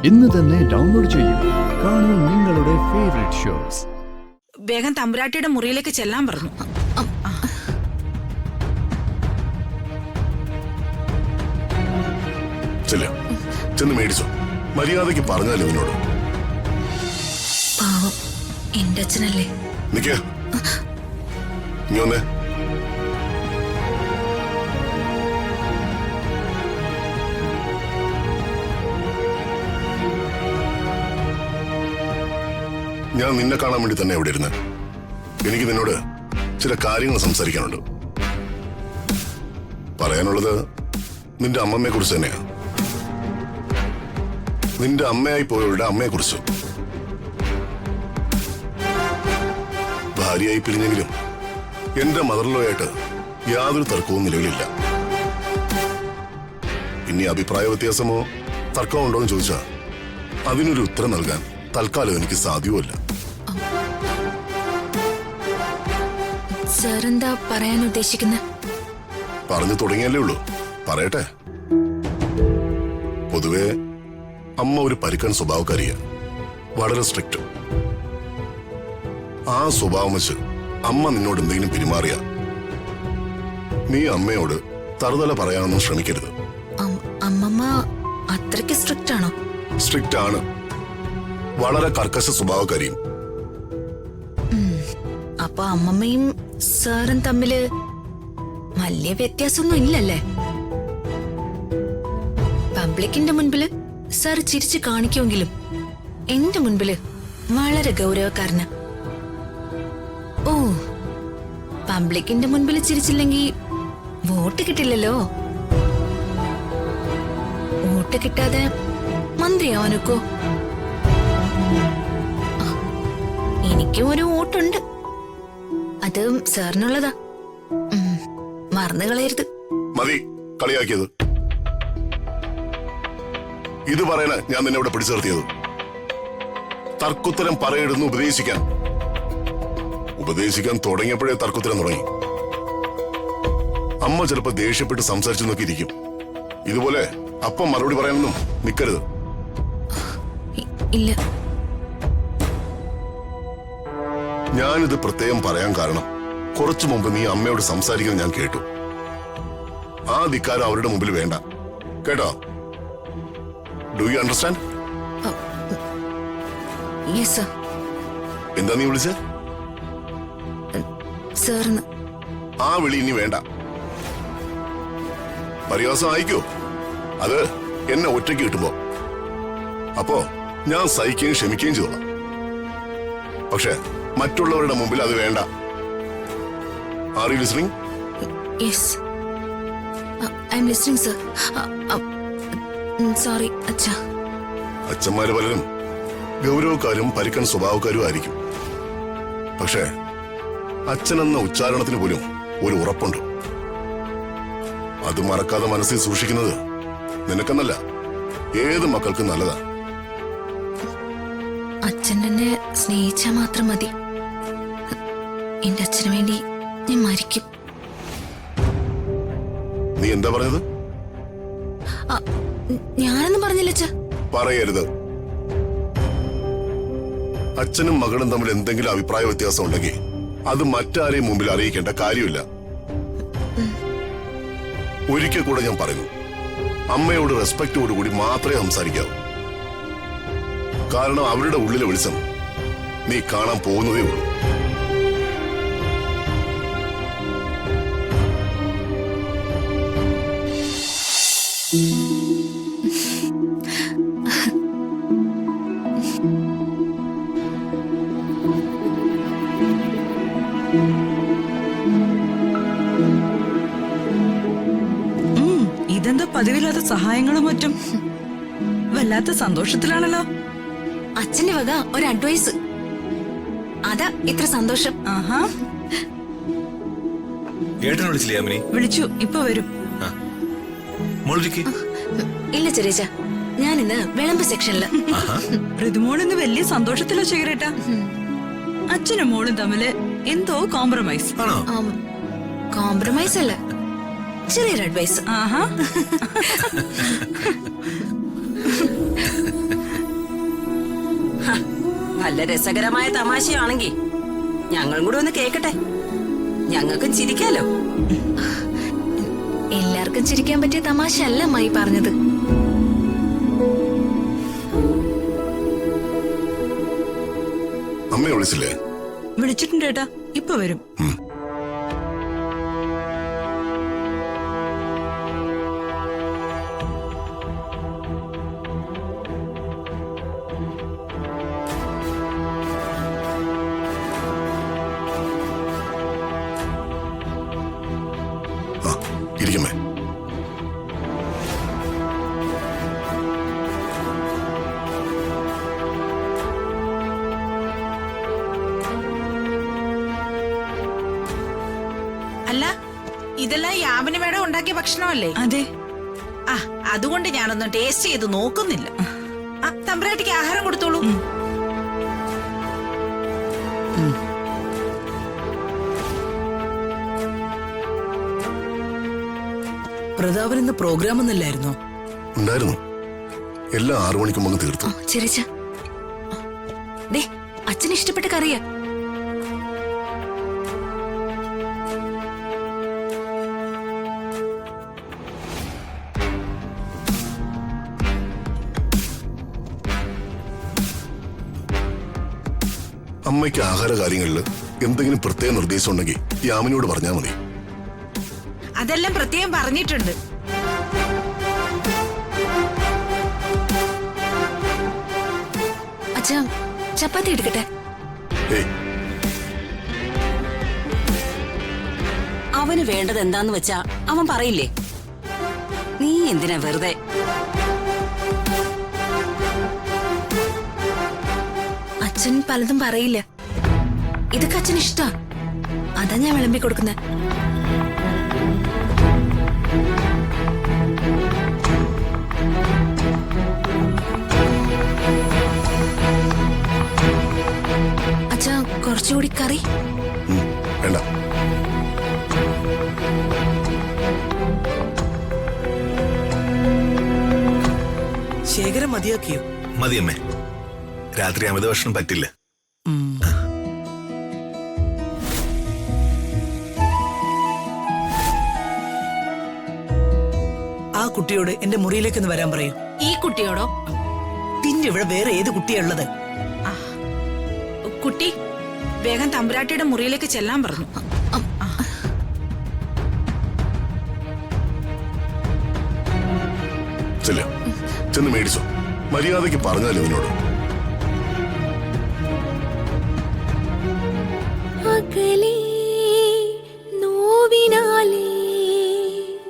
ഇന്ന് തന്നെ ഡൗൺലോഡ് ചെയ്യൂ. കാണൂ നിങ്ങളുടെ ഫേവറേറ്റ് ഷോസ്. വേഗം തമ്പുരാട്ടിയുടെ മുറിയിലേക്ക് ചെല്ലാൻ പറഞ്ഞു. ചെന്ന് മേടിച്ചോ. മര്യാദയ്ക്ക് പറഞ്ഞാലോ എന്നോട്. പാവം എന്റെ അച്ഛനല്ലേ. നിക്ക നീ ഒന്നേ. ഞാൻ നിന്നെ കാണാൻ വേണ്ടി തന്നെ ഇവിടെ ഇരുന്ന്. എനിക്ക് നിന്നോട് ചില കാര്യങ്ങൾ സംസാരിക്കാനുണ്ട്. പറയാനുള്ളത് നിന്റെ അമ്മമ്മയെ കുറിച്ച് തന്നെയാ. നിന്റെ അമ്മയായി പോയവരുടെ അമ്മയെ കുറിച്ച്. ഭാര്യയായി പിരിഞ്ഞെങ്കിലും എന്റെ മദർലോയായിട്ട് യാതൊരു തർക്കവും നിലവിലില്ല. ഇനി അഭിപ്രായ വ്യത്യാസമോ തർക്കമോ ഉണ്ടോ എന്ന് ചോദിച്ചാ അതിനൊരു ഉത്തരം നൽകാൻ തൽക്കാലം എനിക്ക് സാധ്യവുമല്ല. സാർ എന്താ പറയാൻ ഉദ്ദേശിക്കുന്നത്? പറഞ്ഞു തുടങ്ങിയല്ലേ ഉള്ളൂ, പറയട്ടെ. പൊതുവെ അമ്മ ഒരു പരുക്കൻ സ്വഭാവക്കാരിയാ, വളരെ സ്ട്രിക്റ്റ്. ആ സ്വഭാവം വെച്ച് അമ്മ നിന്നോട് എന്തെങ്കിലും പെരുമാറിയ നീ അമ്മയോട് തറുതല പറയാനൊന്നും ശ്രമിക്കരുത്. അമ്മമ്മ അത്രയ്ക്ക് സ്ട്രിക്റ്റ് ആണോ? സ്ട്രിക്റ്റ് ആണ്, വളരെ കർക്കശ സ്വഭാവക്കാരിയും. അപ്പൊ അമ്മമ്മയും സാറും തമ്മില് വലിയ വ്യത്യാസമൊന്നും ഇല്ലല്ലേ? പബ്ലിക്കിന്റെ മുൻപില് സാർ ചിരിച്ചു കാണിക്കുമെങ്കിലും എന്റെ മുൻപില് വളരെ ഗൗരവക്കാരനാ. ഓ, പബ്ലിക്കിന്റെ മുൻപിൽ ചിരിച്ചില്ലെങ്കിൽ വോട്ട് കിട്ടില്ലല്ലോ. വോട്ട് കിട്ടാതെ മന്ത്രിയാവാനൊക്കോ? എനിക്കും ഒരു വോട്ടുണ്ട്, അത് സാറിനുള്ളതാ. മറന്നു കളയരുത്. മതി കളിയാക്കിയത്. ഇത് പറയാനാ ഞാൻ നിന്നെ ഇവിടെ പിടിച്ചു നിർത്തിയത്. തർക്കുത്തരം പറയരുതെന്ന് ഉപദേശിക്കാൻ തുടങ്ങിയപ്പോഴേ തർക്കുത്തരം തുടങ്ങി. അമ്മ ചിലപ്പോ ദേഷ്യപ്പെട്ട് സംസാരിച്ചു നോക്കിയിരിക്കും. ഇതുപോലെ അപ്പം മറുപടി പറയാനൊന്നും നിക്കരുത്. ഇല്ല. ഞാനിത് പ്രത്യേകം പറയാൻ കാരണം കുറച്ചു മുമ്പ് നീ അമ്മയോട് സംസാരിക്കുന്നത് ഞാൻ കേട്ടു. ആ ധിക്കാരം അവരുടെ മുമ്പിൽ വേണ്ട, കേട്ടോ? Do you understand? Yes sir. എന്താ നീ വിളിച്ചേ? സാറിന്. ആ വിളി ഇനി വേണ്ട. പരിഹാസം അയക്കോ? അത് എന്നെ ഒറ്റയ്ക്ക് കിട്ടുമ്പോ. അപ്പോ ഞാൻ സഹിക്കുകയും ക്ഷമിക്കുകയും ചെയ്തോളാം. പക്ഷെ മറ്റുള്ളവരുടെ മുമ്പിൽ അത് വേണ്ട. Are you listening? Yes, I M listening sir. Sorry അച്ഛാ. അച്ഛന്മാര് പലരും ഗൗരവക്കാരും പരുക്കൻ സ്വഭാവക്കാരും ആയിരിക്കും. പക്ഷേ അച്ഛനെന്ന ഉച്ചാരണത്തിന് പോലും ഒരു ഉറപ്പുണ്ട്. അത് മറക്കാതെ മനസ്സിൽ സൂക്ഷിക്കുന്നത് നിനക്കെന്നല്ല, ഏത് മക്കൾക്കും നല്ലതാ. അച്ഛൻ എന്നെ സ്നേഹിച്ചാൽ മാത്രം മതി. എന്റെ അച്ഛന് വേണ്ടി ഞാൻ മരിക്കും. നീ എന്താ പറഞ്ഞത്? ഞാനൊന്നും പറഞ്ഞില്ല അച്ഛാ. പറയരുത്. അച്ഛനും മകളും തമ്മിൽ എന്തെങ്കിലും അഭിപ്രായ വ്യത്യാസം ഉണ്ടെങ്കിൽ അത് മറ്റാരെയും മുമ്പിൽ അറിയിക്കേണ്ട കാര്യമില്ല. ഒരിക്കൽ കൂടെ ഞാൻ പറയുന്നു, അമ്മയോട് റെസ്പെക്റ്റോടുകൂടി മാത്രമേ സംസാരിക്കാവൂ. കാരണം അവരുടെ ഉള്ളിലെ വെളിച്ചം നീ കാണാൻ പോകുന്നതേ ഉള്ളൂ. ഇതെന്താ പതിവില്ലാത്ത സഹായങ്ങളും മറ്റും? വല്ലാത്ത സന്തോഷത്തിലാണല്ലോ. അച്ഛന്റെ വക ഒരു അഡ്വൈസ്, അതാ ഇത്ര സന്തോഷം. ആഹാ, വിളിച്ചു, ഇപ്പൊ വരും. ഇല്ല ചെറിയ, ഞാൻ ഇന്ന് വിളമ്പ് സെക്ഷനില്. ഋതുമോളിന്ന് വലിയ സന്തോഷത്തിലോ ചേരേട്ടാ. അച്ഛനും മോളും തമ്മില് എന്തോ കോംപ്രമൈസ്. കോംപ്രമൈസ് അല്ല, ചെറിയൊരു അഡ്വൈസ്. ആഹാ, നല്ല രസകരമായ തമാശയാണെങ്കിൽ ഞങ്ങളും കൂടെ ഒന്ന് കേക്കട്ടെ, ഞങ്ങൾക്കും ചിരിക്കാലോ. എല്ലാവർക്കും ചിരിക്കാൻ പറ്റിയ തമാശ അല്ല അമ്മായി പറഞ്ഞത്. അമ്മയെ വിളിച്ചില്ലേ? വിളിച്ചിട്ടുണ്ട് ഏട്ടാ, ഇപ്പൊ വരും. ആ, ഇരിക്കുമേ. അല്ല, ഇതെല്ലാം യാമിന് മേഡം ഉണ്ടാക്കിയ ഭക്ഷണമല്ലേ? അതെ. ആ, അതുകൊണ്ട് ഞാനൊന്നും ടേസ്റ്റ് ചെയ്ത് നോക്കുന്നില്ല. ആ, തമ്പ്രാട്ടിക്ക് ആഹാരം കൊടുത്തോളൂ. പ്രതാപൻ ഇന്ന് പ്രോഗ്രാം ഒന്നല്ലായിരുന്നോ? ഉണ്ടായിരുന്നു. എല്ലാം 6 മണിക്ക് മുമ്പ് തീർത്തു. ചിരിച്ച ദേ, അച്ഛന് ഇഷ്ടപ്പെട്ട കറിയാ. അമ്മയ്ക്ക് ആഹാര കാര്യങ്ങളിൽ എന്തെങ്കിലും പ്രത്യേക നിർദ്ദേശം ഉണ്ടെങ്കിൽ യാമിനോട് പറഞ്ഞാൽ മതി. അതെല്ലാം പ്രത്യേകം പറഞ്ഞിട്ടുണ്ട്. അച്ഛാ, ചപ്പാത്തി എടുക്കട്ടെ? ഏയ്, അവന് വേണ്ടത് എന്താന്ന് വെച്ചാ അവൻ പറയില്ലേ, നീ എന്തിനാ വെറുതെ. അച്ഛൻ പലതും പറയില്ല. ഇതൊക്കെ അച്ഛന് ഇഷ്ടാ, അതാ ഞാൻ വിളമ്പി കൊടുക്കുന്നെ. അച്ഛാ, കുറച്ചുകൂടി കറി. വേണ്ട. ശേഖരം മതിയാക്കിയോ? മതിയമ്മേ, രാത്രി അമിത ഭക്ഷണം പറ്റില്ല. ആ കുട്ടിയോട് എന്റെ മുറിയിലേക്ക് ഒന്ന് വരാൻ പറയൂ. ഈ കുട്ടിയോടോ? പിന്നെ ഇവിടെ വേറെ ഏത് കുട്ടിയുള്ളത്? കുട്ടി വേഗം തമ്പുരാട്ടിയുടെ മുറിയിലേക്ക് ചെല്ലാൻ പറഞ്ഞു. ചെല്ല, ചെന്ന് മേടിച്ചോ. മര്യാദയ്ക്ക് പറഞ്ഞാലോ ഇതിനോട്. അകലെ